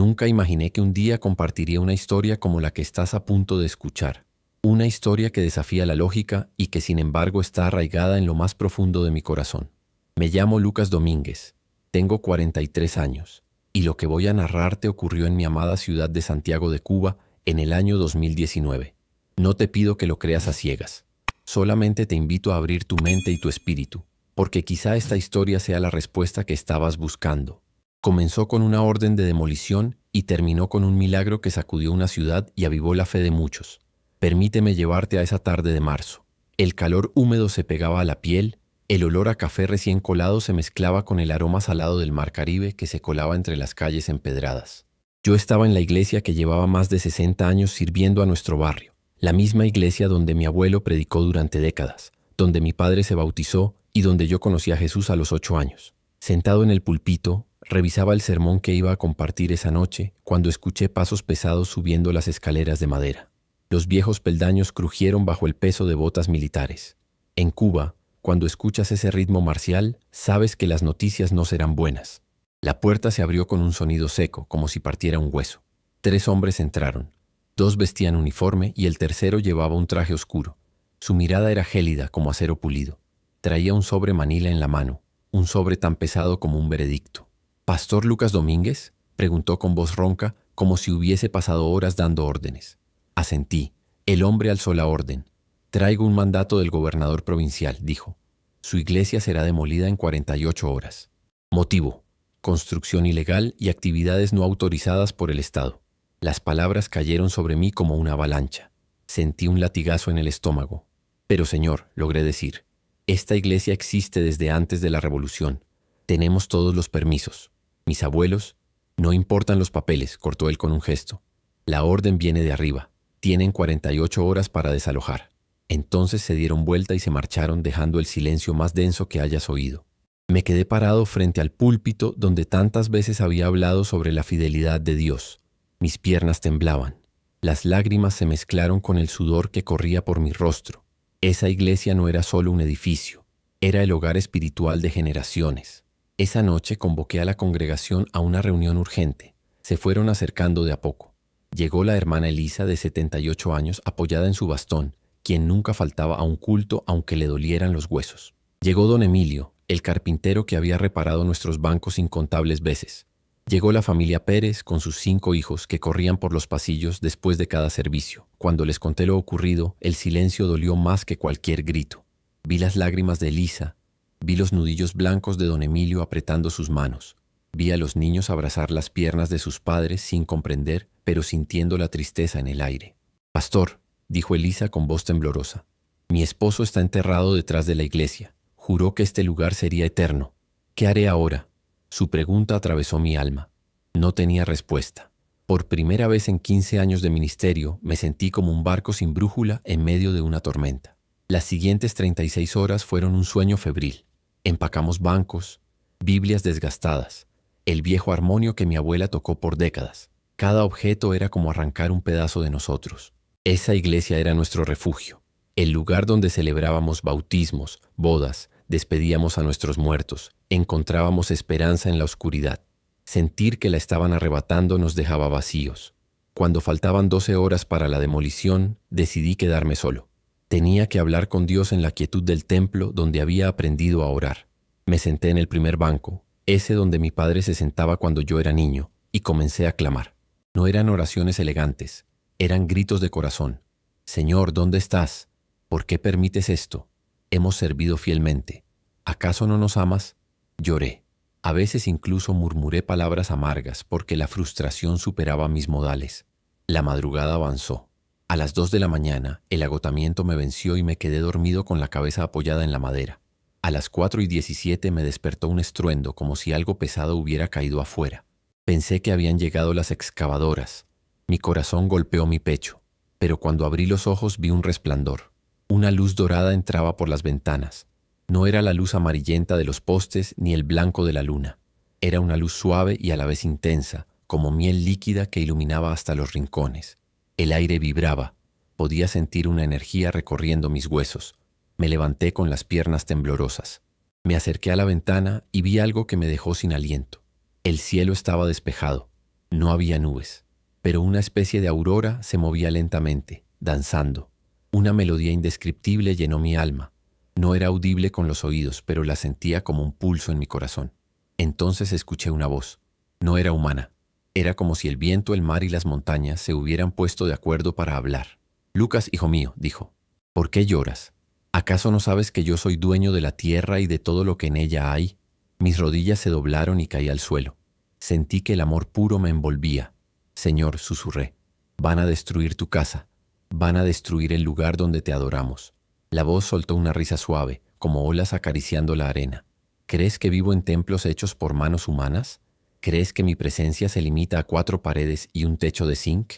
Nunca imaginé que un día compartiría una historia como la que estás a punto de escuchar. Una historia que desafía la lógica y que sin embargo está arraigada en lo más profundo de mi corazón. Me llamo Lucas Domínguez, tengo 43 años, y lo que voy a narrarte ocurrió en mi amada ciudad de Santiago de Cuba en el año 2019. No te pido que lo creas a ciegas, solamente te invito a abrir tu mente y tu espíritu, porque quizá esta historia sea la respuesta que estabas buscando. Comenzó con una orden de demolición y terminó con un milagro que sacudió una ciudad y avivó la fe de muchos. Permíteme llevarte a esa tarde de marzo. El calor húmedo se pegaba a la piel, el olor a café recién colado se mezclaba con el aroma salado del mar Caribe que se colaba entre las calles empedradas. Yo estaba en la iglesia que llevaba más de 60 años sirviendo a nuestro barrio, la misma iglesia donde mi abuelo predicó durante décadas, donde mi padre se bautizó y donde yo conocí a Jesús a los 8 años. Sentado en el púlpito, revisaba el sermón que iba a compartir esa noche cuando escuché pasos pesados subiendo las escaleras de madera. Los viejos peldaños crujieron bajo el peso de botas militares. En Cuba, cuando escuchas ese ritmo marcial, sabes que las noticias no serán buenas. La puerta se abrió con un sonido seco, como si partiera un hueso. 3 hombres entraron. 2 vestían uniforme y el tercero llevaba un traje oscuro. Su mirada era gélida como acero pulido. Traía un sobre manila en la mano, un sobre tan pesado como un veredicto. «¿Pastor Lucas Domínguez?», preguntó con voz ronca, como si hubiese pasado horas dando órdenes. Asentí. El hombre alzó la orden. «Traigo un mandato del gobernador provincial», dijo. «Su iglesia será demolida en 48 horas. Motivo: construcción ilegal y actividades no autorizadas por el Estado». Las palabras cayeron sobre mí como una avalancha. Sentí un latigazo en el estómago. «Pero señor», logré decir, «esta iglesia existe desde antes de la revolución. Tenemos todos los permisos. Mis abuelos...». «No importan los papeles», cortó él con un gesto. «La orden viene de arriba. Tienen 48 horas para desalojar». Entonces se dieron vuelta y se marcharon dejando el silencio más denso que hayas oído. Me quedé parado frente al púlpito donde tantas veces había hablado sobre la fidelidad de Dios. Mis piernas temblaban. Las lágrimas se mezclaron con el sudor que corría por mi rostro. Esa iglesia no era solo un edificio, era el hogar espiritual de generaciones. Esa noche convoqué a la congregación a una reunión urgente. Se fueron acercando de a poco. Llegó la hermana Elisa, de 78 años, apoyada en su bastón, quien nunca faltaba a un culto aunque le dolieran los huesos. Llegó don Emilio, el carpintero que había reparado nuestros bancos incontables veces. Llegó la familia Pérez con sus 5 hijos que corrían por los pasillos después de cada servicio. Cuando les conté lo ocurrido, el silencio dolió más que cualquier grito. Vi las lágrimas de Elisa, vi los nudillos blancos de don Emilio apretando sus manos. Vi a los niños abrazar las piernas de sus padres sin comprender, pero sintiendo la tristeza en el aire. «Pastor», dijo Elisa con voz temblorosa, «mi esposo está enterrado detrás de la iglesia. Juró que este lugar sería eterno. ¿Qué haré ahora?». Su pregunta atravesó mi alma. No tenía respuesta. Por primera vez en 15 años de ministerio, me sentí como un barco sin brújula en medio de una tormenta. Las siguientes 36 horas fueron un sueño febril. Empacamos bancos, Biblias desgastadas, el viejo armonio que mi abuela tocó por décadas. Cada objeto era como arrancar un pedazo de nosotros. Esa iglesia era nuestro refugio, el lugar donde celebrábamos bautismos, bodas, despedíamos a nuestros muertos, encontrábamos esperanza en la oscuridad. Sentir que la estaban arrebatando nos dejaba vacíos. Cuando faltaban 12 horas para la demolición, decidí quedarme solo. Tenía que hablar con Dios en la quietud del templo donde había aprendido a orar. Me senté en el primer banco, ese donde mi padre se sentaba cuando yo era niño, y comencé a clamar. No eran oraciones elegantes, eran gritos de corazón. «Señor, ¿dónde estás? ¿Por qué permites esto? Hemos servido fielmente. ¿Acaso no nos amas?». Lloré. A veces incluso murmuré palabras amargas porque la frustración superaba mis modales. La madrugada avanzó. A las 2 de la mañana, el agotamiento me venció y me quedé dormido con la cabeza apoyada en la madera. A las 4:17 me despertó un estruendo como si algo pesado hubiera caído afuera. Pensé que habían llegado las excavadoras. Mi corazón golpeó mi pecho, pero cuando abrí los ojos vi un resplandor. Una luz dorada entraba por las ventanas. No era la luz amarillenta de los postes ni el blanco de la luna. Era una luz suave y a la vez intensa, como miel líquida que iluminaba hasta los rincones. El aire vibraba. Podía sentir una energía recorriendo mis huesos. Me levanté con las piernas temblorosas. Me acerqué a la ventana y vi algo que me dejó sin aliento. El cielo estaba despejado. No había nubes, pero una especie de aurora se movía lentamente, danzando. Una melodía indescriptible llenó mi alma. No era audible con los oídos, pero la sentía como un pulso en mi corazón. Entonces escuché una voz. No era humana. Era como si el viento, el mar y las montañas se hubieran puesto de acuerdo para hablar. Lucas, hijo mío, dijo, ¿por qué lloras? ¿Acaso no sabes que yo soy dueño de la tierra y de todo lo que en ella hay? Mis rodillas se doblaron y caí al suelo. Sentí que el amor puro me envolvía. Señor, susurré, van a destruir tu casa. Van a destruir el lugar donde te adoramos. La voz soltó una risa suave, como olas acariciando la arena. ¿Crees que vivo en templos hechos por manos humanas? ¿Crees que mi presencia se limita a 4 paredes y un techo de zinc?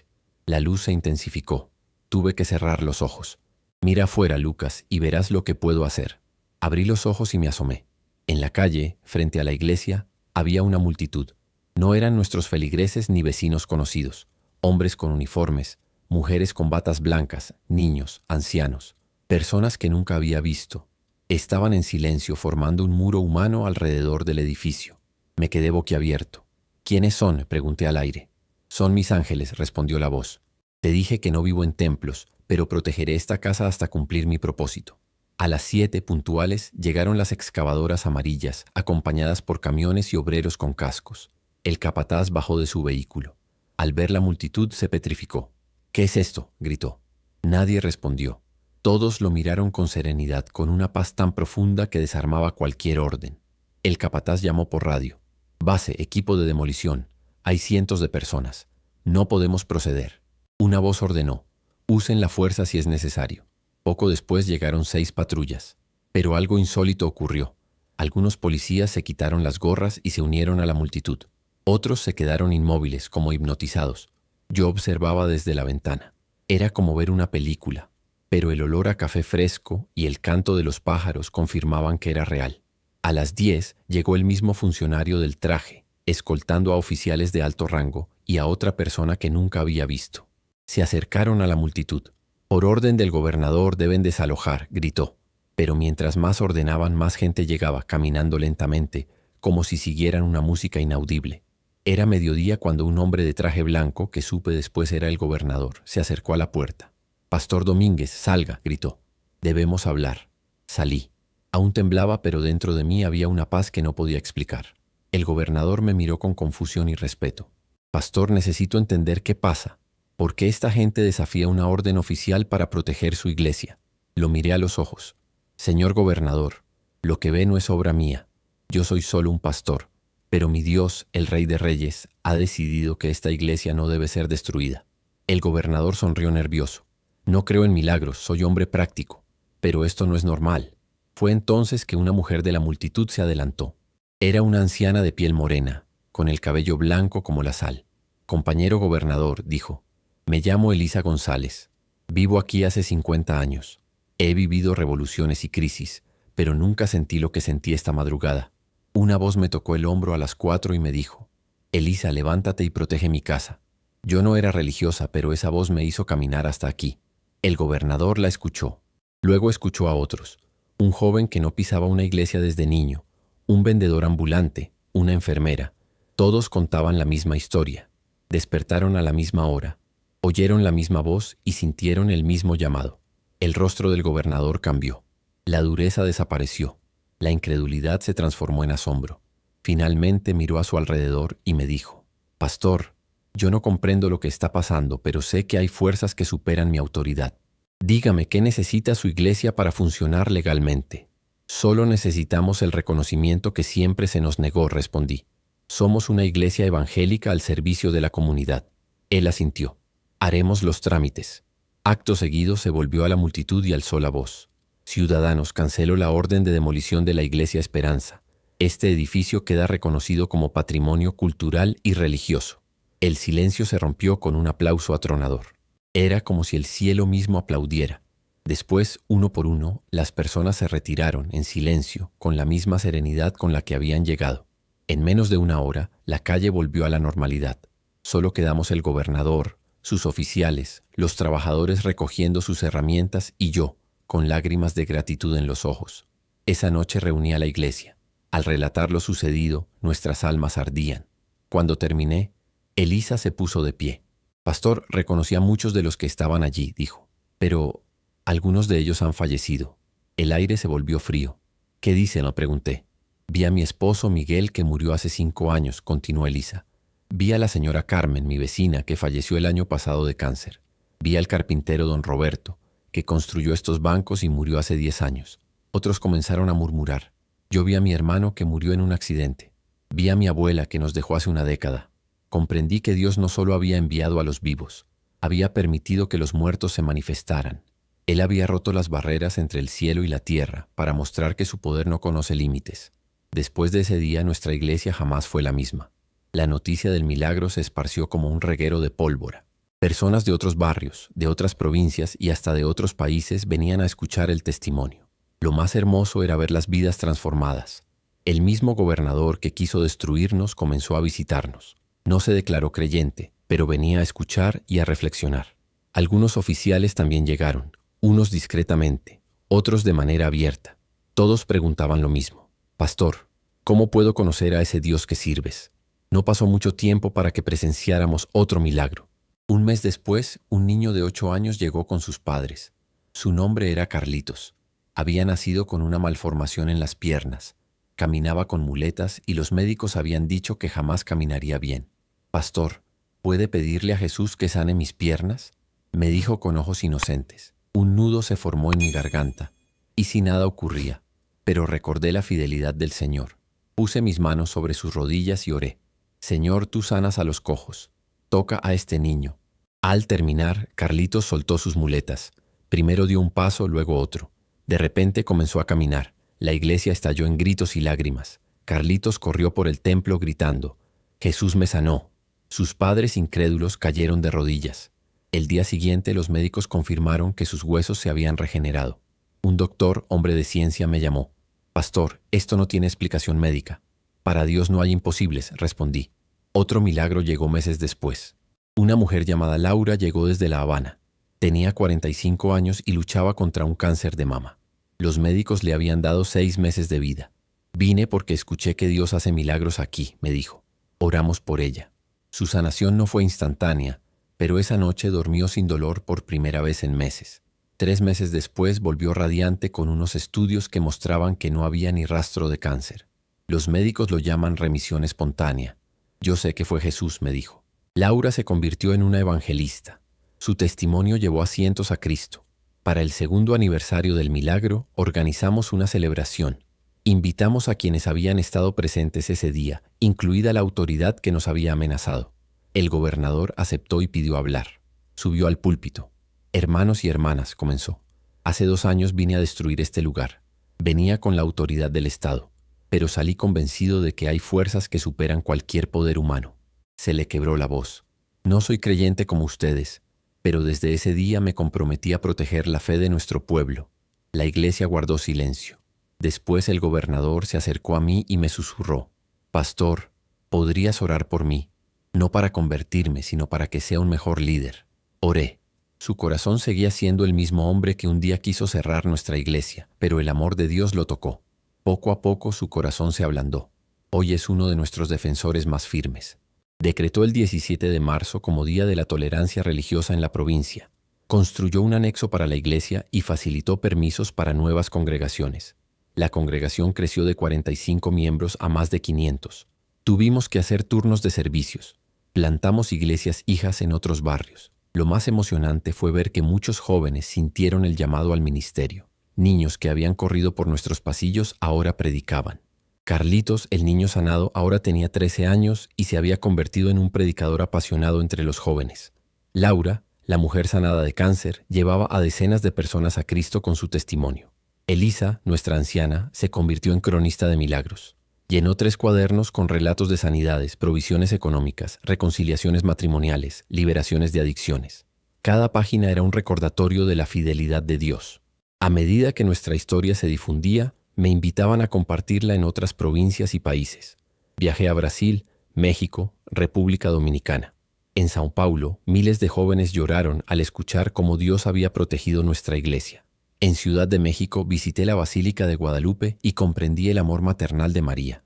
La luz se intensificó. Tuve que cerrar los ojos. Mira afuera, Lucas, y verás lo que puedo hacer. Abrí los ojos y me asomé. En la calle, frente a la iglesia, había una multitud. No eran nuestros feligreses ni vecinos conocidos. Hombres con uniformes, mujeres con batas blancas, niños, ancianos, personas que nunca había visto. Estaban en silencio formando un muro humano alrededor del edificio. Me quedé boquiabierto. ¿Quiénes son?, pregunté al aire. Son mis ángeles, respondió la voz. Te dije que no vivo en templos, pero protegeré esta casa hasta cumplir mi propósito. A las 7 puntuales llegaron las excavadoras amarillas, acompañadas por camiones y obreros con cascos. El capataz bajó de su vehículo. Al ver la multitud se petrificó. ¿Qué es esto?, gritó. Nadie respondió. Todos lo miraron con serenidad, con una paz tan profunda que desarmaba cualquier orden. El capataz llamó por radio. Base, equipo de demolición. Hay cientos de personas. No podemos proceder. Una voz ordenó. Usen la fuerza si es necesario. Poco después llegaron 6 patrullas. Pero algo insólito ocurrió. Algunos policías se quitaron las gorras y se unieron a la multitud. Otros se quedaron inmóviles, como hipnotizados. Yo observaba desde la ventana. Era como ver una película, pero el olor a café fresco y el canto de los pájaros confirmaban que era real. A las 10 llegó el mismo funcionario del traje, escoltando a oficiales de alto rango y a otra persona que nunca había visto. Se acercaron a la multitud. Por orden del gobernador deben desalojar, gritó. Pero mientras más ordenaban, más gente llegaba, caminando lentamente, como si siguieran una música inaudible. Era mediodía cuando un hombre de traje blanco, que supe después era el gobernador, se acercó a la puerta. Pastor Domínguez, salga, gritó. Debemos hablar. Salí. Aún temblaba, pero dentro de mí había una paz que no podía explicar. El gobernador me miró con confusión y respeto. Pastor, necesito entender qué pasa. ¿Por qué esta gente desafía una orden oficial para proteger su iglesia? Lo miré a los ojos. Señor gobernador, lo que ve no es obra mía. Yo soy solo un pastor. Pero mi Dios, el Rey de Reyes, ha decidido que esta iglesia no debe ser destruida. El gobernador sonrió nervioso. No creo en milagros, soy hombre práctico. Pero esto no es normal. Fue entonces que una mujer de la multitud se adelantó. Era una anciana de piel morena, con el cabello blanco como la sal. Compañero gobernador, dijo, me llamo Elisa González. Vivo aquí hace 50 años. He vivido revoluciones y crisis, pero nunca sentí lo que sentí esta madrugada. Una voz me tocó el hombro a las 4 y me dijo, Elisa, levántate y protege mi casa. Yo no era religiosa, pero esa voz me hizo caminar hasta aquí. El gobernador la escuchó. Luego escuchó a otros. Un joven que no pisaba una iglesia desde niño, un vendedor ambulante, una enfermera. Todos contaban la misma historia. Despertaron a la misma hora. Oyeron la misma voz y sintieron el mismo llamado. El rostro del gobernador cambió. La dureza desapareció. La incredulidad se transformó en asombro. Finalmente miró a su alrededor y me dijo, Pastor, yo no comprendo lo que está pasando, pero sé que hay fuerzas que superan mi autoridad. Dígame, ¿qué necesita su iglesia para funcionar legalmente? Solo necesitamos el reconocimiento que siempre se nos negó, respondí. Somos una iglesia evangélica al servicio de la comunidad. Él asintió. Haremos los trámites. Acto seguido se volvió a la multitud y alzó la voz. Ciudadanos, cancelo la orden de demolición de la Iglesia Esperanza. Este edificio queda reconocido como patrimonio cultural y religioso. El silencio se rompió con un aplauso atronador. Era como si el cielo mismo aplaudiera. Después, uno por uno, las personas se retiraron en silencio, con la misma serenidad con la que habían llegado. En menos de una hora, la calle volvió a la normalidad. Solo quedamos el gobernador, sus oficiales, los trabajadores recogiendo sus herramientas y yo, con lágrimas de gratitud en los ojos. Esa noche reuní a la iglesia. Al relatar lo sucedido, nuestras almas ardían. Cuando terminé, Elisa se puso de pie. Pastor, reconocí a muchos de los que estaban allí, dijo. Pero algunos de ellos han fallecido. El aire se volvió frío. ¿Qué dicen?, le pregunté. Vi a mi esposo Miguel, que murió hace 5 años, continuó Elisa. Vi a la señora Carmen, mi vecina, que falleció el año pasado de cáncer. Vi al carpintero don Roberto, que construyó estos bancos y murió hace 10 años. Otros comenzaron a murmurar. Yo vi a mi hermano, que murió en un accidente. Vi a mi abuela, que nos dejó hace una década. Comprendí que Dios no solo había enviado a los vivos, había permitido que los muertos se manifestaran. Él había roto las barreras entre el cielo y la tierra para mostrar que su poder no conoce límites. Después de ese día, nuestra iglesia jamás fue la misma. La noticia del milagro se esparció como un reguero de pólvora. Personas de otros barrios, de otras provincias y hasta de otros países venían a escuchar el testimonio. Lo más hermoso era ver las vidas transformadas. El mismo gobernador que quiso destruirnos comenzó a visitarnos. No se declaró creyente, pero venía a escuchar y a reflexionar. Algunos oficiales también llegaron, unos discretamente, otros de manera abierta. Todos preguntaban lo mismo. Pastor, ¿cómo puedo conocer a ese Dios que sirves? No pasó mucho tiempo para que presenciáramos otro milagro. Un mes después, un niño de 8 años llegó con sus padres. Su nombre era Carlitos. Había nacido con una malformación en las piernas. Caminaba con muletas y los médicos habían dicho que jamás caminaría bien. Pastor, ¿puede pedirle a Jesús que sane mis piernas?, me dijo con ojos inocentes. Un nudo se formó en mi garganta, y si nada ocurría, pero recordé la fidelidad del Señor. Puse mis manos sobre sus rodillas y oré. Señor, tú sanas a los cojos. Toca a este niño. Al terminar, Carlitos soltó sus muletas. Primero dio un paso, luego otro. De repente comenzó a caminar. La iglesia estalló en gritos y lágrimas. Carlitos corrió por el templo gritando: Jesús me sanó. Sus padres incrédulos cayeron de rodillas. El día siguiente los médicos confirmaron que sus huesos se habían regenerado. Un doctor, hombre de ciencia, me llamó. Pastor, esto no tiene explicación médica. Para Dios no hay imposibles, respondí. Otro milagro llegó meses después. Una mujer llamada Laura llegó desde La Habana. Tenía 45 años y luchaba contra un cáncer de mama. Los médicos le habían dado 6 meses de vida. Vine porque escuché que Dios hace milagros aquí, me dijo. Oramos por ella. Su sanación no fue instantánea, pero esa noche durmió sin dolor por primera vez en meses. 3 meses después volvió radiante con unos estudios que mostraban que no había ni rastro de cáncer. Los médicos lo llaman remisión espontánea. Yo sé que fue Jesús, me dijo. Laura se convirtió en una evangelista. Su testimonio llevó a cientos a Cristo. Para el 2º aniversario del milagro, organizamos una celebración. Invitamos a quienes habían estado presentes ese día, incluida la autoridad que nos había amenazado. El gobernador aceptó y pidió hablar. Subió al púlpito. Hermanos y hermanas, comenzó. Hace 2 años vine a destruir este lugar. Venía con la autoridad del Estado, pero salí convencido de que hay fuerzas que superan cualquier poder humano. Se le quebró la voz. No soy creyente como ustedes, pero desde ese día me comprometí a proteger la fe de nuestro pueblo. La iglesia guardó silencio. Después el gobernador se acercó a mí y me susurró: Pastor, ¿podrías orar por mí? No para convertirme, sino para que sea un mejor líder. Oré. Su corazón seguía siendo el mismo hombre que un día quiso cerrar nuestra iglesia, pero el amor de Dios lo tocó. Poco a poco su corazón se ablandó. Hoy es uno de nuestros defensores más firmes. Decretó el 17 de marzo como Día de la Tolerancia Religiosa en la provincia. Construyó un anexo para la iglesia y facilitó permisos para nuevas congregaciones. La congregación creció de 45 miembros a más de 500. Tuvimos que hacer turnos de servicios. Plantamos iglesias hijas en otros barrios. Lo más emocionante fue ver que muchos jóvenes sintieron el llamado al ministerio. Niños que habían corrido por nuestros pasillos ahora predicaban. Carlitos, el niño sanado, ahora tenía 13 años y se había convertido en un predicador apasionado entre los jóvenes. Laura, la mujer sanada de cáncer, llevaba a decenas de personas a Cristo con su testimonio. Elisa, nuestra anciana, se convirtió en cronista de milagros. Llenó 3 cuadernos con relatos de sanidades, provisiones económicas, reconciliaciones matrimoniales, liberaciones de adicciones. Cada página era un recordatorio de la fidelidad de Dios. A medida que nuestra historia se difundía, me invitaban a compartirla en otras provincias y países. Viajé a Brasil, México, República Dominicana. En Sao Paulo, miles de jóvenes lloraron al escuchar cómo Dios había protegido nuestra iglesia. En Ciudad de México visité la Basílica de Guadalupe y comprendí el amor maternal de María.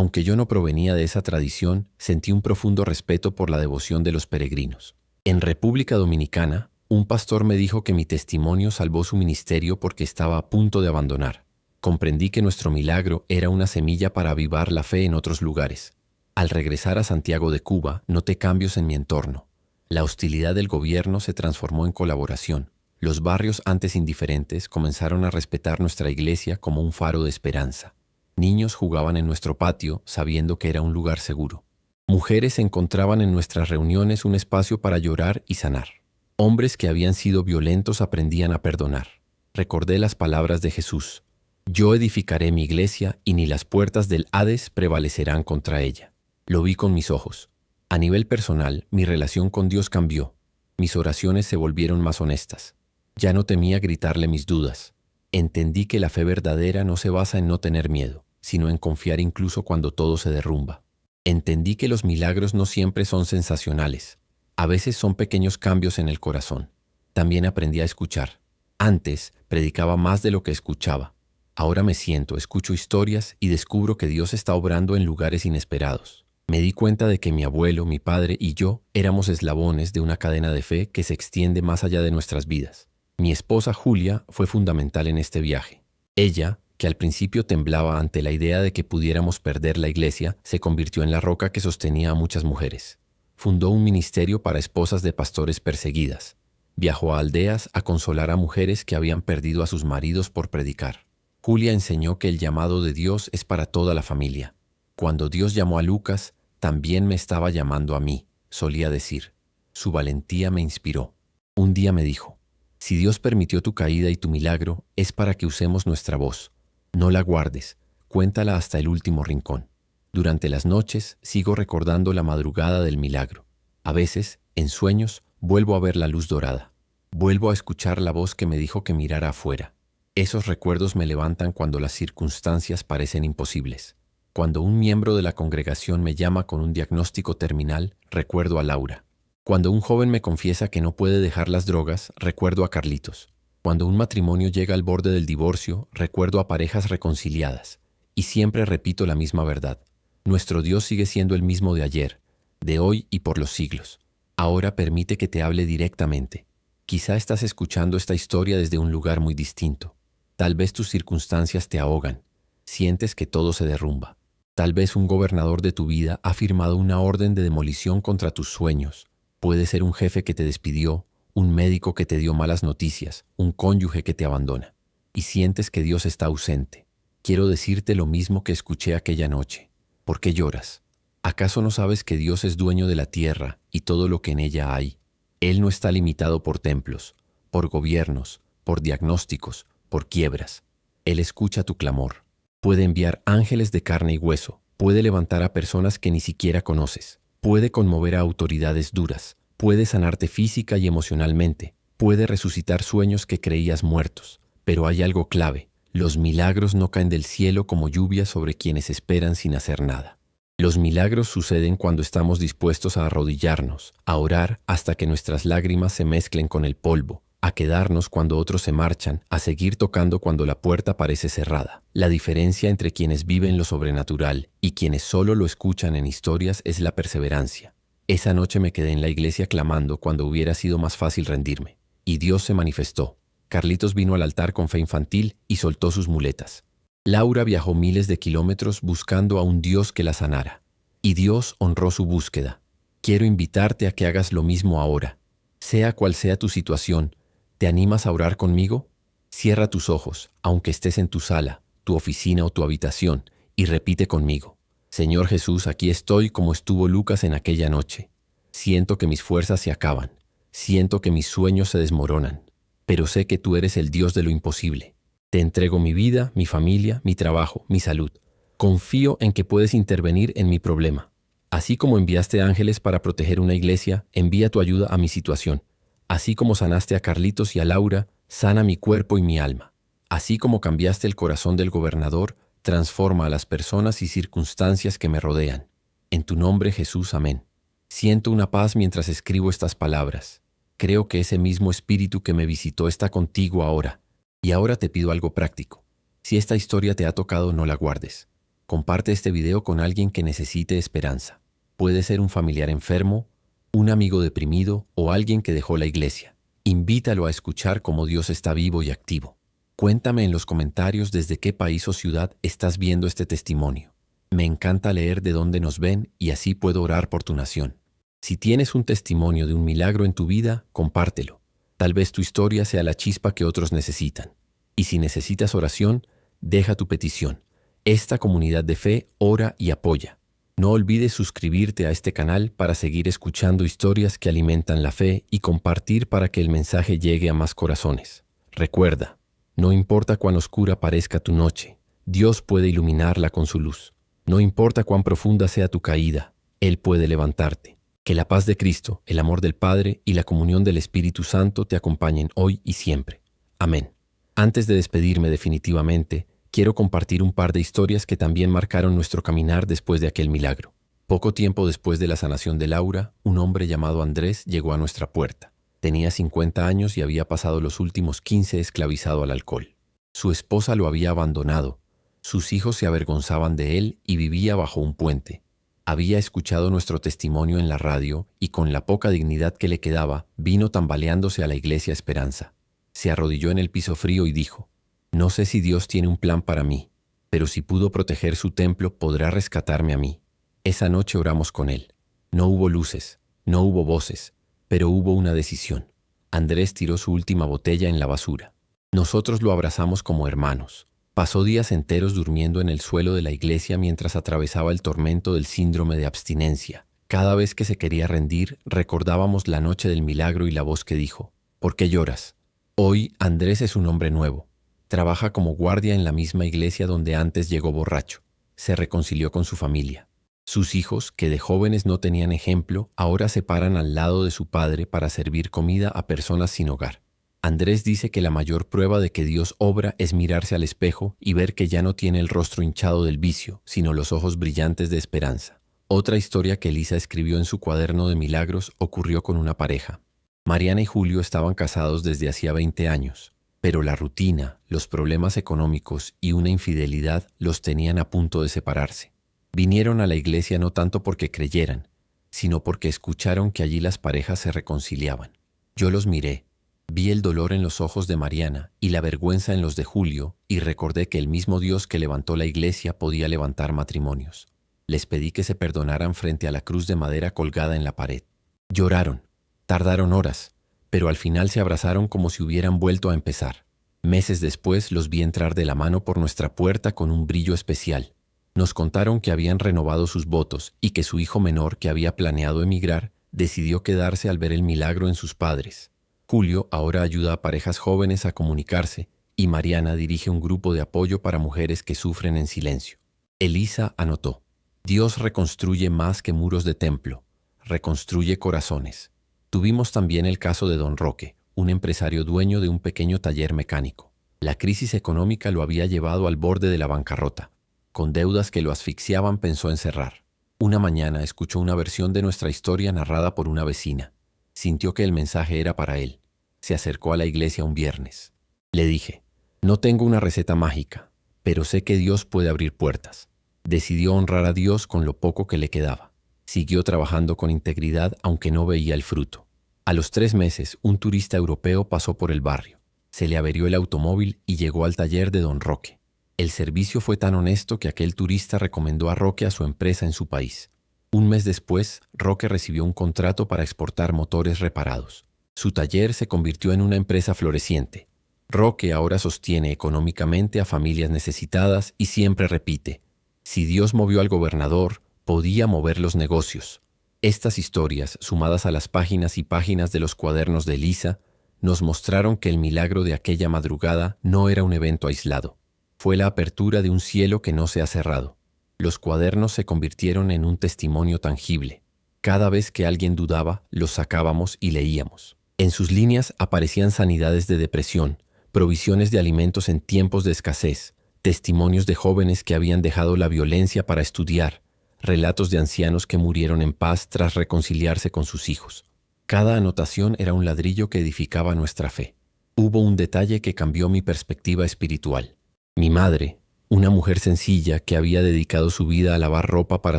Aunque yo no provenía de esa tradición, sentí un profundo respeto por la devoción de los peregrinos. En República Dominicana, un pastor me dijo que mi testimonio salvó su ministerio porque estaba a punto de abandonar. Comprendí que nuestro milagro era una semilla para avivar la fe en otros lugares. Al regresar a Santiago de Cuba, noté cambios en mi entorno. La hostilidad del gobierno se transformó en colaboración. Los barrios antes indiferentes comenzaron a respetar nuestra iglesia como un faro de esperanza. Niños jugaban en nuestro patio sabiendo que era un lugar seguro. Mujeres encontraban en nuestras reuniones un espacio para llorar y sanar. Hombres que habían sido violentos aprendían a perdonar. Recordé las palabras de Jesús: yo edificaré mi iglesia y ni las puertas del Hades prevalecerán contra ella. Lo vi con mis ojos. A nivel personal, mi relación con Dios cambió. Mis oraciones se volvieron más honestas. Ya no temía gritarle mis dudas. Entendí que la fe verdadera no se basa en no tener miedo, sino en confiar incluso cuando todo se derrumba. Entendí que los milagros no siempre son sensacionales. A veces son pequeños cambios en el corazón. También aprendí a escuchar. Antes, predicaba más de lo que escuchaba. Ahora me siento, escucho historias y descubro que Dios está obrando en lugares inesperados. Me di cuenta de que mi abuelo, mi padre y yo éramos eslabones de una cadena de fe que se extiende más allá de nuestras vidas. Mi esposa Julia fue fundamental en este viaje. Ella, que al principio temblaba ante la idea de que pudiéramos perder la iglesia, se convirtió en la roca que sostenía a muchas mujeres. Fundó un ministerio para esposas de pastores perseguidas. Viajó a aldeas a consolar a mujeres que habían perdido a sus maridos por predicar. Julia enseñó que el llamado de Dios es para toda la familia. Cuando Dios llamó a Lucas, también me estaba llamando a mí, solía decir. Su valentía me inspiró. Un día me dijo: si Dios permitió tu caída y tu milagro, es para que usemos nuestra voz. No la guardes, cuéntala hasta el último rincón. Durante las noches sigo recordando la madrugada del milagro. A veces, en sueños, vuelvo a ver la luz dorada. Vuelvo a escuchar la voz que me dijo que mirara afuera. Esos recuerdos me levantan cuando las circunstancias parecen imposibles. Cuando un miembro de la congregación me llama con un diagnóstico terminal, recuerdo a Laura. Cuando un joven me confiesa que no puede dejar las drogas, recuerdo a Carlitos. Cuando un matrimonio llega al borde del divorcio, recuerdo a parejas reconciliadas. Y siempre repito la misma verdad. Nuestro Dios sigue siendo el mismo de ayer, de hoy y por los siglos. Ahora permite que te hable directamente. Quizá estás escuchando esta historia desde un lugar muy distinto. Tal vez tus circunstancias te ahogan. Sientes que todo se derrumba. Tal vez un gobernador de tu vida ha firmado una orden de demolición contra tus sueños. Puede ser un jefe que te despidió, un médico que te dio malas noticias, un cónyuge que te abandona. Y sientes que Dios está ausente. Quiero decirte lo mismo que escuché aquella noche. ¿Por qué lloras? ¿Acaso no sabes que Dios es dueño de la tierra y todo lo que en ella hay? Él no está limitado por templos, por gobiernos, por diagnósticos, por quiebras. Él escucha tu clamor. Puede enviar ángeles de carne y hueso. Puede levantar a personas que ni siquiera conoces. Puede conmover a autoridades duras. Puede sanarte física y emocionalmente. Puede resucitar sueños que creías muertos. Pero hay algo clave. Los milagros no caen del cielo como lluvia sobre quienes esperan sin hacer nada. Los milagros suceden cuando estamos dispuestos a arrodillarnos, a orar hasta que nuestras lágrimas se mezclen con el polvo, a quedarnos cuando otros se marchan, a seguir tocando cuando la puerta parece cerrada. La diferencia entre quienes viven lo sobrenatural y quienes solo lo escuchan en historias es la perseverancia. Esa noche me quedé en la iglesia clamando cuando hubiera sido más fácil rendirme. Y Dios se manifestó. Carlitos vino al altar con fe infantil y soltó sus muletas. Laura viajó miles de kilómetros buscando a un Dios que la sanara. Y Dios honró su búsqueda. Quiero invitarte a que hagas lo mismo ahora. Sea cual sea tu situación, ¿te animas a orar conmigo? Cierra tus ojos, aunque estés en tu sala, tu oficina o tu habitación, y repite conmigo. Señor Jesús, aquí estoy como estuvo Lucas en aquella noche. Siento que mis fuerzas se acaban. Siento que mis sueños se desmoronan. Pero sé que tú eres el Dios de lo imposible. Te entrego mi vida, mi familia, mi trabajo, mi salud. Confío en que puedes intervenir en mi problema. Así como enviaste ángeles para proteger una iglesia, envía tu ayuda a mi situación. Así como sanaste a Carlitos y a Laura, sana mi cuerpo y mi alma. Así como cambiaste el corazón del gobernador, transforma a las personas y circunstancias que me rodean. En tu nombre, Jesús, amén. Siento una paz mientras escribo estas palabras. Creo que ese mismo espíritu que me visitó está contigo ahora. Y ahora te pido algo práctico. Si esta historia te ha tocado, no la guardes. Comparte este video con alguien que necesite esperanza. Puede ser un familiar enfermo, un amigo deprimido o alguien que dejó la iglesia. Invítalo a escuchar cómo Dios está vivo y activo. Cuéntame en los comentarios desde qué país o ciudad estás viendo este testimonio. Me encanta leer de dónde nos ven y así puedo orar por tu nación. Si tienes un testimonio de un milagro en tu vida, compártelo. Tal vez tu historia sea la chispa que otros necesitan. Y si necesitas oración, deja tu petición. Esta comunidad de fe ora y apoya. No olvides suscribirte a este canal para seguir escuchando historias que alimentan la fe y compartir para que el mensaje llegue a más corazones. Recuerda, no importa cuán oscura parezca tu noche, Dios puede iluminarla con su luz. No importa cuán profunda sea tu caída, Él puede levantarte. Que la paz de Cristo, el amor del Padre y la comunión del Espíritu Santo te acompañen hoy y siempre. Amén. Antes de despedirme definitivamente, quiero compartir un par de historias que también marcaron nuestro caminar después de aquel milagro. Poco tiempo después de la sanación de Laura, un hombre llamado Andrés llegó a nuestra puerta. Tenía 50 años y había pasado los últimos 15 esclavizado al alcohol. Su esposa lo había abandonado. Sus hijos se avergonzaban de él y vivía bajo un puente. Había escuchado nuestro testimonio en la radio y con la poca dignidad que le quedaba, vino tambaleándose a la iglesia Esperanza. Se arrodilló en el piso frío y dijo: «No sé si Dios tiene un plan para mí, pero si pudo proteger su templo, podrá rescatarme a mí». Esa noche oramos con él. No hubo luces, no hubo voces, pero hubo una decisión. Andrés tiró su última botella en la basura. Nosotros lo abrazamos como hermanos. Pasó días enteros durmiendo en el suelo de la iglesia mientras atravesaba el tormento del síndrome de abstinencia. Cada vez que se quería rendir, recordábamos la noche del milagro y la voz que dijo: «¿Por qué lloras?». Hoy, Andrés es un hombre nuevo. Trabaja como guardia en la misma iglesia donde antes llegó borracho. Se reconcilió con su familia. Sus hijos, que de jóvenes no tenían ejemplo, ahora se paran al lado de su padre para servir comida a personas sin hogar. Andrés dice que la mayor prueba de que Dios obra es mirarse al espejo y ver que ya no tiene el rostro hinchado del vicio, sino los ojos brillantes de esperanza. Otra historia que Elisa escribió en su cuaderno de milagros ocurrió con una pareja. Mariana y Julio estaban casados desde hacía 20 años, pero la rutina, los problemas económicos y una infidelidad los tenían a punto de separarse. Vinieron a la iglesia no tanto porque creyeran, sino porque escucharon que allí las parejas se reconciliaban. Yo los miré. Vi el dolor en los ojos de Mariana y la vergüenza en los de Julio y recordé que el mismo Dios que levantó la iglesia podía levantar matrimonios. Les pedí que se perdonaran frente a la cruz de madera colgada en la pared. Lloraron, tardaron horas, pero al final se abrazaron como si hubieran vuelto a empezar. Meses después los vi entrar de la mano por nuestra puerta con un brillo especial. Nos contaron que habían renovado sus votos y que su hijo menor, que había planeado emigrar, decidió quedarse al ver el milagro en sus padres. Julio ahora ayuda a parejas jóvenes a comunicarse y Mariana dirige un grupo de apoyo para mujeres que sufren en silencio. Elisa anotó: «Dios reconstruye más que muros de templo, reconstruye corazones». Tuvimos también el caso de Don Roque, un empresario dueño de un pequeño taller mecánico. La crisis económica lo había llevado al borde de la bancarrota. Con deudas que lo asfixiaban, pensó en cerrar. Una mañana escuchó una versión de nuestra historia narrada por una vecina. Sintió que el mensaje era para él. Se acercó a la iglesia un viernes. Le dije: «No tengo una receta mágica, pero sé que Dios puede abrir puertas». Decidió honrar a Dios con lo poco que le quedaba. Siguió trabajando con integridad aunque no veía el fruto. A los 3 meses, un turista europeo pasó por el barrio. Se le averió el automóvil y llegó al taller de Don Roque. El servicio fue tan honesto que aquel turista recomendó a Roque a su empresa en su país. Un mes después, Roque recibió un contrato para exportar motores reparados. Su taller se convirtió en una empresa floreciente. Roque ahora sostiene económicamente a familias necesitadas y siempre repite: «Si Dios movió al gobernador, podía mover los negocios». Estas historias, sumadas a las páginas y páginas de los cuadernos de Elisa, nos mostraron que el milagro de aquella madrugada no era un evento aislado. Fue la apertura de un cielo que no se ha cerrado. Los cuadernos se convirtieron en un testimonio tangible. Cada vez que alguien dudaba, los sacábamos y leíamos. En sus líneas aparecían sanidades de depresión, provisiones de alimentos en tiempos de escasez, testimonios de jóvenes que habían dejado la violencia para estudiar, relatos de ancianos que murieron en paz tras reconciliarse con sus hijos. Cada anotación era un ladrillo que edificaba nuestra fe. Hubo un detalle que cambió mi perspectiva espiritual. Mi madre, Una mujer sencilla que había dedicado su vida a lavar ropa para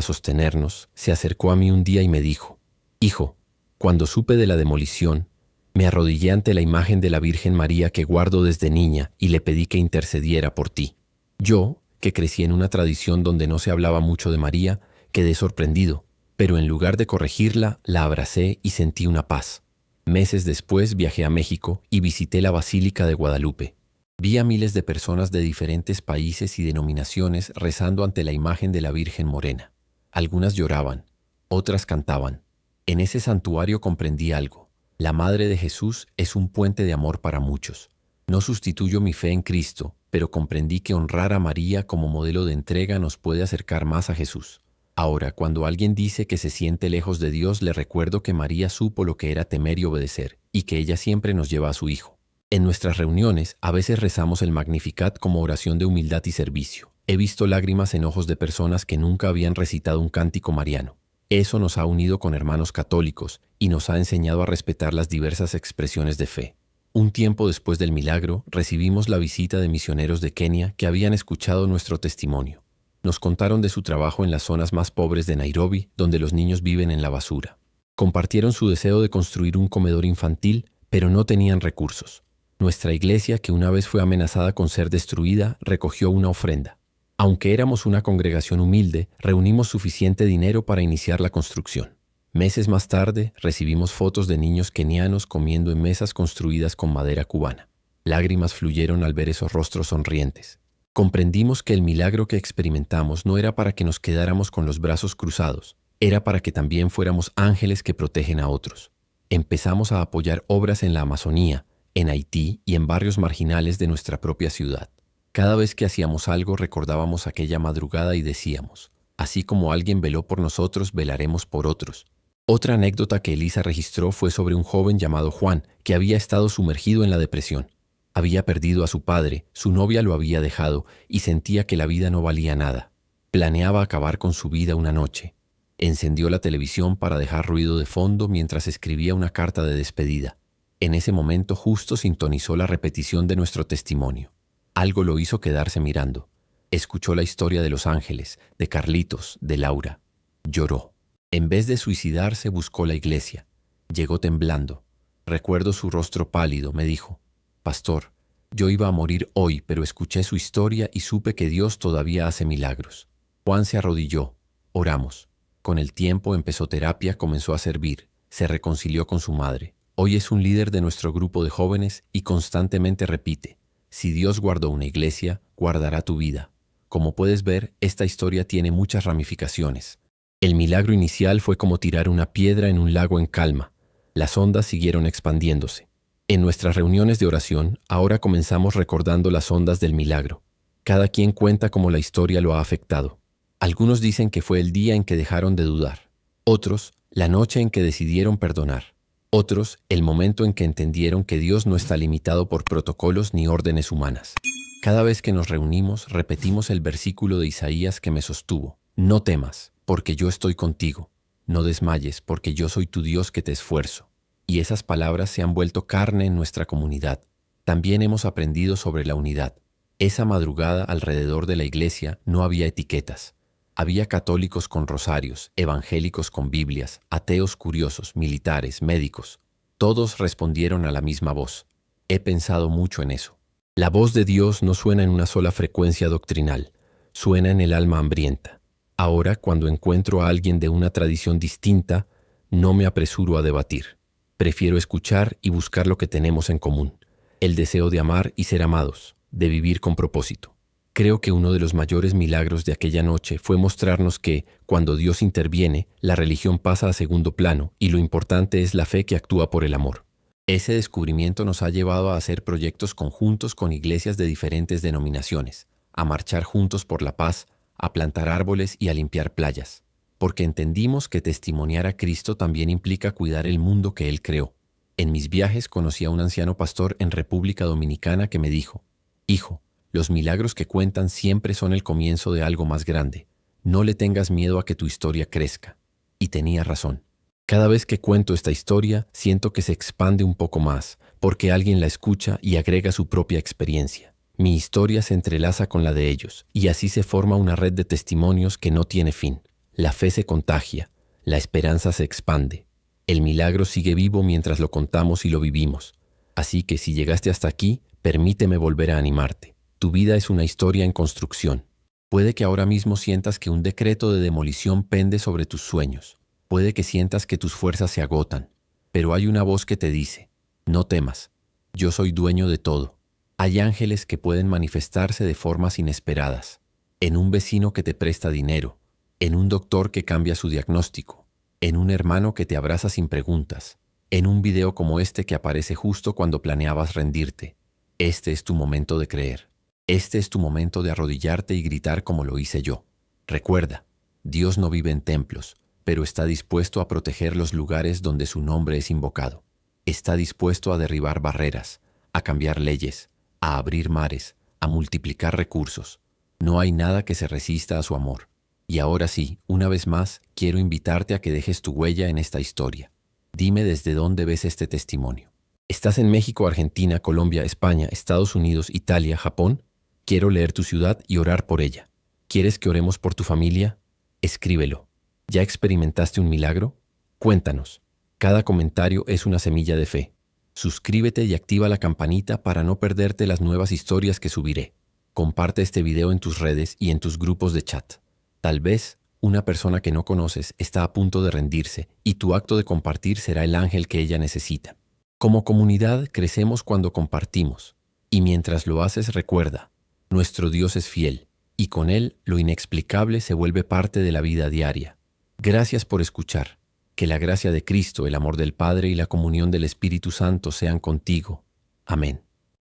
sostenernos, se acercó a mí un día y me dijo: «Hijo, cuando supe de la demolición, me arrodillé ante la imagen de la Virgen María que guardo desde niña y le pedí que intercediera por ti». Yo, que crecí en una tradición donde no se hablaba mucho de María, quedé sorprendido, pero en lugar de corregirla, la abracé y sentí una paz. Meses después viajé a México y visité la Basílica de Guadalupe. Vi a miles de personas de diferentes países y denominaciones rezando ante la imagen de la Virgen Morena. Algunas lloraban, otras cantaban. En ese santuario comprendí algo. La Madre de Jesús es un puente de amor para muchos. No sustituyo mi fe en Cristo, pero comprendí que honrar a María como modelo de entrega nos puede acercar más a Jesús. Ahora, cuando alguien dice que se siente lejos de Dios, le recuerdo que María supo lo que era temer y obedecer, y que ella siempre nos lleva a su Hijo. En nuestras reuniones, a veces rezamos el Magnificat como oración de humildad y servicio. He visto lágrimas en ojos de personas que nunca habían recitado un cántico mariano. Eso nos ha unido con hermanos católicos y nos ha enseñado a respetar las diversas expresiones de fe. Un tiempo después del milagro, recibimos la visita de misioneros de Kenia que habían escuchado nuestro testimonio. Nos contaron de su trabajo en las zonas más pobres de Nairobi, donde los niños viven en la basura. Compartieron su deseo de construir un comedor infantil, pero no tenían recursos. Nuestra iglesia, que una vez fue amenazada con ser destruida, recogió una ofrenda. Aunque éramos una congregación humilde, reunimos suficiente dinero para iniciar la construcción. Meses más tarde, recibimos fotos de niños kenianos comiendo en mesas construidas con madera cubana. Lágrimas fluyeron al ver esos rostros sonrientes. Comprendimos que el milagro que experimentamos no era para que nos quedáramos con los brazos cruzados, era para que también fuéramos ángeles que protegen a otros. Empezamos a apoyar obras en la Amazonía, en Haití y en barrios marginales de nuestra propia ciudad. Cada vez que hacíamos algo recordábamos aquella madrugada y decíamos: así como alguien veló por nosotros, velaremos por otros. Otra anécdota que Elisa registró fue sobre un joven llamado Juan, que había estado sumergido en la depresión. Había perdido a su padre, su novia lo había dejado y sentía que la vida no valía nada. Planeaba acabar con su vida una noche. Encendió la televisión para dejar ruido de fondo mientras escribía una carta de despedida. En ese momento justo sintonizó la repetición de nuestro testimonio. Algo lo hizo quedarse mirando. Escuchó la historia de los ángeles, de Carlitos, de Laura. Lloró. En vez de suicidarse, buscó la iglesia. Llegó temblando. Recuerdo su rostro pálido, me dijo: «Pastor, yo iba a morir hoy, pero escuché su historia y supe que Dios todavía hace milagros». Juan se arrodilló. Oramos. Con el tiempo empezó terapia, comenzó a servir. Se reconcilió con su madre. Hoy es un líder de nuestro grupo de jóvenes y constantemente repite: si Dios guardó una iglesia, guardará tu vida. Como puedes ver, esta historia tiene muchas ramificaciones. El milagro inicial fue como tirar una piedra en un lago en calma. Las ondas siguieron expandiéndose. En nuestras reuniones de oración, ahora comenzamos recordando las ondas del milagro. Cada quien cuenta cómo la historia lo ha afectado. Algunos dicen que fue el día en que dejaron de dudar. Otros, la noche en que decidieron perdonar. Otros, el momento en que entendieron que Dios no está limitado por protocolos ni órdenes humanas. Cada vez que nos reunimos, repetimos el versículo de Isaías que me sostuvo: no temas, porque yo estoy contigo. No desmayes, porque yo soy tu Dios que te esfuerzo. Y esas palabras se han vuelto carne en nuestra comunidad. También hemos aprendido sobre la unidad. Esa madrugada, alrededor de la iglesia, no había etiquetas. Había católicos con rosarios, evangélicos con Biblias, ateos curiosos, militares, médicos. Todos respondieron a la misma voz. He pensado mucho en eso. La voz de Dios no suena en una sola frecuencia doctrinal, suena en el alma hambrienta. Ahora, cuando encuentro a alguien de una tradición distinta, no me apresuro a debatir. Prefiero escuchar y buscar lo que tenemos en común: el deseo de amar y ser amados, de vivir con propósito. Creo que uno de los mayores milagros de aquella noche fue mostrarnos que, cuando Dios interviene, la religión pasa a segundo plano y lo importante es la fe que actúa por el amor. Ese descubrimiento nos ha llevado a hacer proyectos conjuntos con iglesias de diferentes denominaciones, a marchar juntos por la paz, a plantar árboles y a limpiar playas, porque entendimos que testimoniar a Cristo también implica cuidar el mundo que Él creó. En mis viajes conocí a un anciano pastor en República Dominicana que me dijo: «Hijo, los milagros que cuentan siempre son el comienzo de algo más grande. No le tengas miedo a que tu historia crezca». Y tenía razón. Cada vez que cuento esta historia, siento que se expande un poco más, porque alguien la escucha y agrega su propia experiencia. Mi historia se entrelaza con la de ellos, y así se forma una red de testimonios que no tiene fin. La fe se contagia, la esperanza se expande. El milagro sigue vivo mientras lo contamos y lo vivimos. Así que si llegaste hasta aquí, permíteme volver a animarte. Tu vida es una historia en construcción. Puede que ahora mismo sientas que un decreto de demolición pende sobre tus sueños. Puede que sientas que tus fuerzas se agotan. Pero hay una voz que te dice, no temas, yo soy dueño de todo. Hay ángeles que pueden manifestarse de formas inesperadas. En un vecino que te presta dinero, en un doctor que cambia su diagnóstico, en un hermano que te abraza sin preguntas, en un video como este que aparece justo cuando planeabas rendirte. Este es tu momento de creer. Este es tu momento de arrodillarte y gritar como lo hice yo. Recuerda, Dios no vive en templos, pero está dispuesto a proteger los lugares donde su nombre es invocado. Está dispuesto a derribar barreras, a cambiar leyes, a abrir mares, a multiplicar recursos. No hay nada que se resista a su amor. Y ahora sí, una vez más, quiero invitarte a que dejes tu huella en esta historia. Dime desde dónde ves este testimonio. ¿Estás en México, Argentina, Colombia, España, Estados Unidos, Italia, Japón? Quiero leer tu ciudad y orar por ella. ¿Quieres que oremos por tu familia? Escríbelo. ¿Ya experimentaste un milagro? Cuéntanos. Cada comentario es una semilla de fe. Suscríbete y activa la campanita para no perderte las nuevas historias que subiré. Comparte este video en tus redes y en tus grupos de chat. Tal vez una persona que no conoces está a punto de rendirse y tu acto de compartir será el ángel que ella necesita. Como comunidad crecemos cuando compartimos. Y mientras lo haces, recuerda, nuestro Dios es fiel y con Él lo inexplicable se vuelve parte de la vida diaria. Gracias por escuchar. Que la gracia de Cristo, el amor del Padre y la comunión del Espíritu Santo sean contigo. Amén.